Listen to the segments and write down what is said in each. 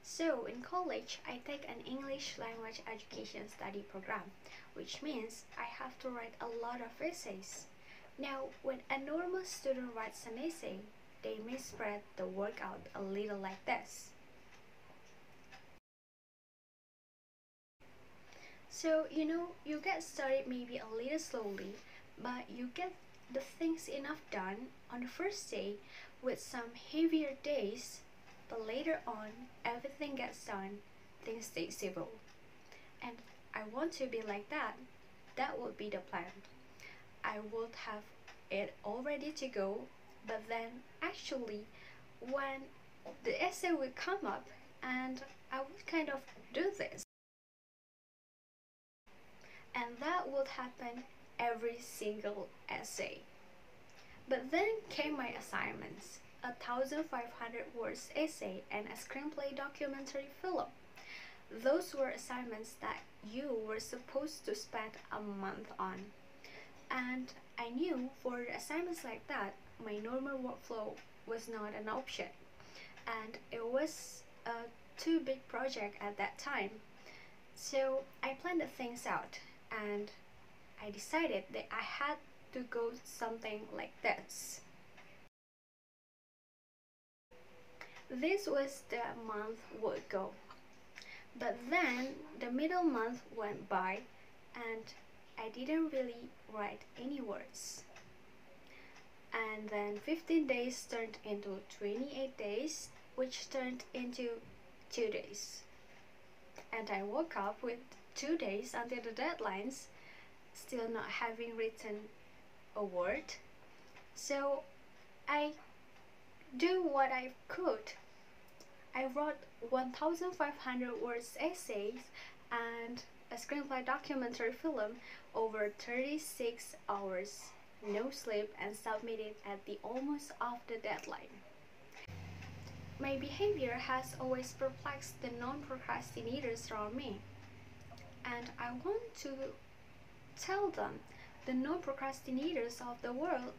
So in college, I take an English language education study program, which means I have to write a lot of essays. Now, when a normal student writes an essay, they may spread the work out a little like this. So, you get started maybe a little slowly, but you get the things enough done on the first day with some heavier days, but later on, everything gets done, things stay civil. And I want to be like that. That would be the plan. I would have it all ready to go, but then actually, when the essay would come up, and I would kind of do this. And that would happen every single essay. But then came my assignments, 1,500 words essay and a screenplay documentary film. Those were assignments that you were supposed to spend a month on. And I knew for assignments like that, my normal workflow was not an option. And it was a too big project at that time. So I planned things out and I decided that I had to go something like this. This was the month would go. But then the middle month went by and I didn't really write any words. And then 15 days turned into 28 days, which turned into 2 days. And I woke up with 2 days until the deadlines, still not having written a word. So I do what I could. I wrote 1,500 words essays and a screenplay documentary film over 36 hours, no sleep, and submitted at the almost of the deadline. My behavior has always perplexed the non-procrastinators around me, and I want to tell them, the non-procrastinators of the world,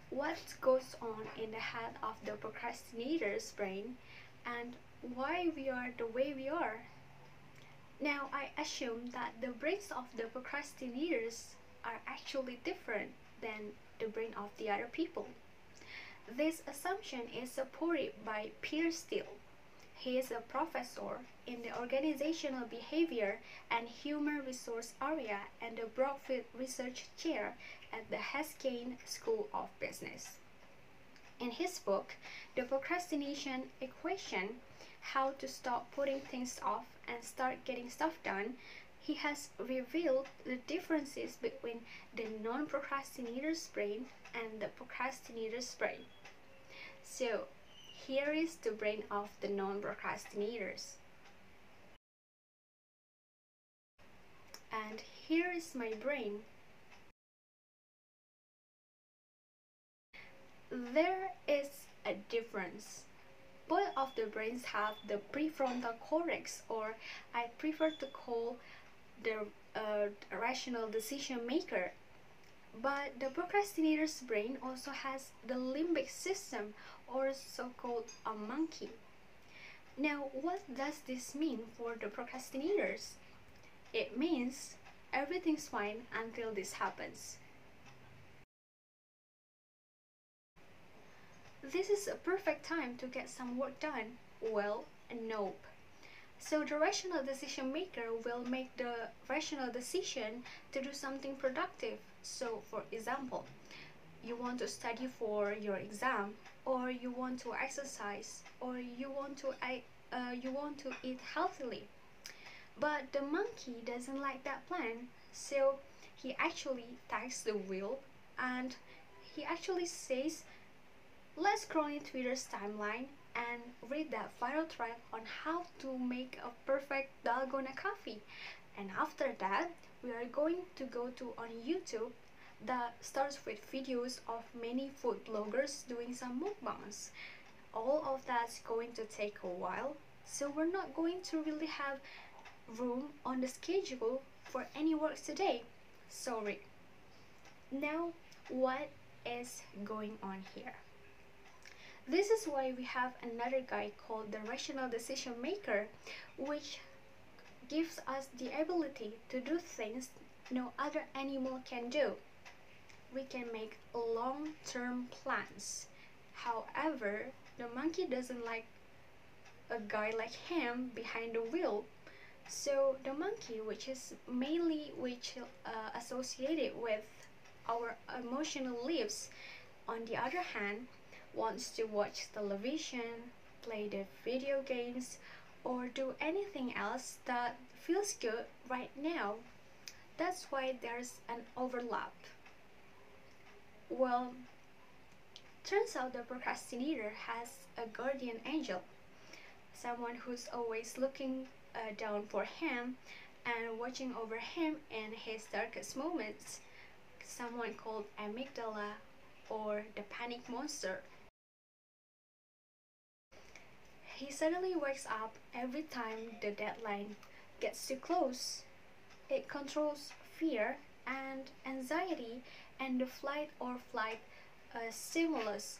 what goes on in the head of the procrastinator's brain and why we are the way we are. Now, I assume that the brains of the procrastinators are actually different than the brain of the other people. This assumption is supported by Pierre Steele. He is a professor in the organizational behavior and human resource area and the Brookfield Research Chair at the Haskell School of Business. In his book, The Procrastination Equation, How to Stop Putting Things Off and Start Getting Stuff Done, he has revealed the differences between the non-procrastinator's brain and the procrastinator's brain. So, here is the brain of the non-procrastinators. And here is my brain. There is a difference. Both of the brains have the prefrontal cortex, or I prefer to call the rational decision maker. But the procrastinator's brain also has the limbic system, or so-called a monkey. Now, what does this mean for the procrastinators? It means everything's fine until this happens. This is a perfect time to get some work done. Well, nope. So the rational decision maker will make the rational decision to do something productive. So for example, you want to study for your exam, or you want to exercise, or you want to eat healthily. But the monkey doesn't like that plan, so he actually takes the wheel and he actually says, let's scroll in Twitter's timeline and read that viral thread on how to make a perfect dalgona coffee. And after that, we are going to go to on YouTube that starts with videos of many food bloggers doing some mukbangs. All of that's going to take a while, so we're not going to really have room on the schedule for any work today. Sorry. Now, what is going on here? This is why we have another guy called the rational decision maker, which gives us the ability to do things no other animal can do. We can make long-term plans. However, the monkey doesn't like a guy like him behind the wheel. So the monkey, which is mainly associated with our emotional lives, on the other hand, wants to watch television, play the video games, or do anything else that feels good right now. That's why there's an overlap. Well, turns out the procrastinator has a guardian angel, someone who's always looking down for him and watching over him in his darkest moments, someone called amygdala or the panic monster. He suddenly wakes up every time the deadline gets too close. It controls fear and anxiety and the stimulus,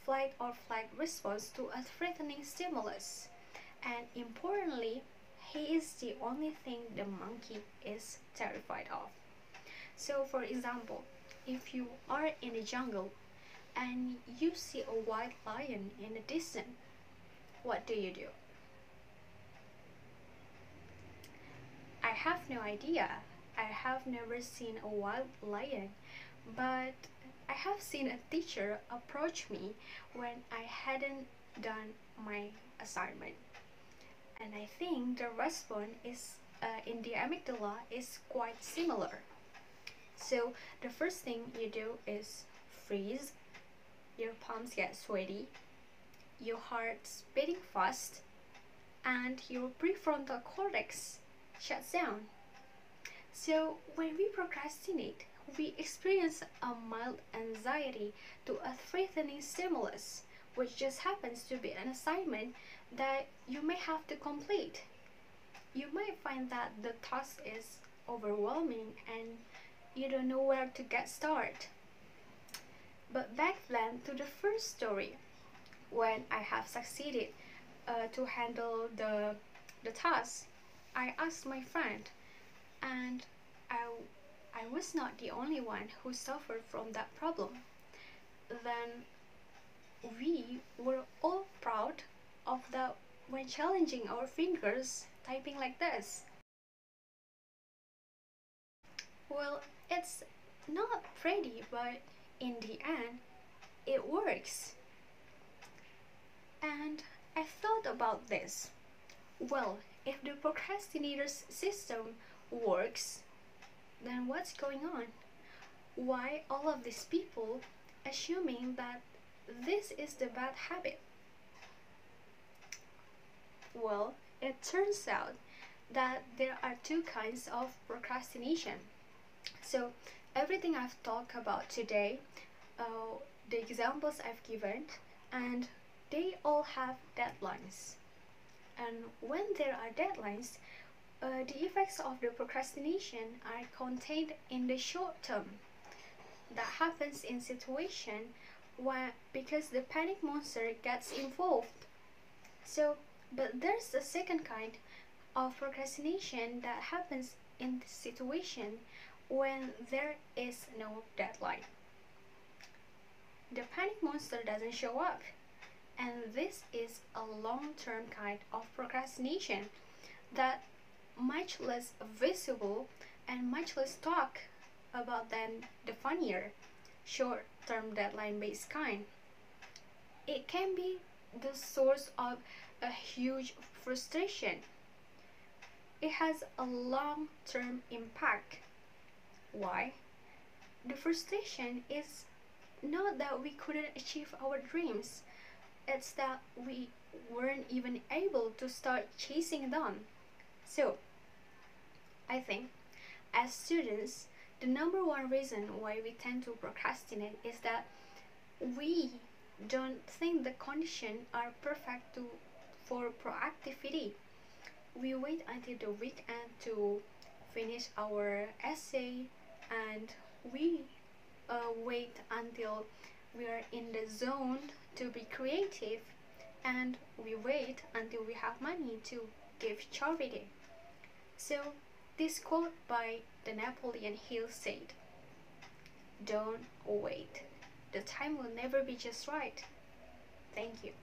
flight or flight response to a threatening stimulus. And importantly, he is the only thing the monkey is terrified of. So, for example, if you are in the jungle and you see a white lion in the distance, what do you do? I have no idea. I have never seen a wild lion, but I have seen a teacher approach me when I hadn't done my assignment. And I think the response is in the amygdala is quite similar. So the first thing you do is freeze, your palms get sweaty, your heart's beating fast, and your prefrontal cortex shuts down. So when we procrastinate, we experience a mild anxiety to a threatening stimulus, which just happens to be an assignment that you may have to complete. You might find that the task is overwhelming and you don't know where to get started. But back then to the first story, when I have succeeded to handle the task, I asked my friend, and I was not the only one who suffered from that problem. Then we were all proud of that when challenging our fingers typing like this. Well, it's not pretty, but in the end, it works. And I thought about this. Well, if the procrastinator's system works, then what's going on? Why all of these people assuming that this is the bad habit? Well, it turns out that there are two kinds of procrastination. So, everything I've talked about today, the examples I've given, and they all have deadlines. And when there are deadlines, the effects of the procrastination are contained in the short term. That happens in situation where because the panic monster gets involved. So, but there's a second kind of procrastination that happens in this situation when there is no deadline. The panic monster doesn't show up, and this is a long-term kind of procrastination that much less visible and much less talk about than the funnier short-term deadline-based kind. It can be the source of a huge frustration. It has a long-term impact. Why? The frustration is not that we couldn't achieve our dreams, it's that we weren't even able to start chasing them. So, I think as students, the number one reason why we tend to procrastinate is that we don't think the conditions are perfect for proactivity. We wait until the weekend to finish our essay, and we wait until we are in the zone to be creative, and we wait until we have money to give charity. So, this quote by the Napoleon Hill said, "Don't wait. The time will never be just right." Thank you.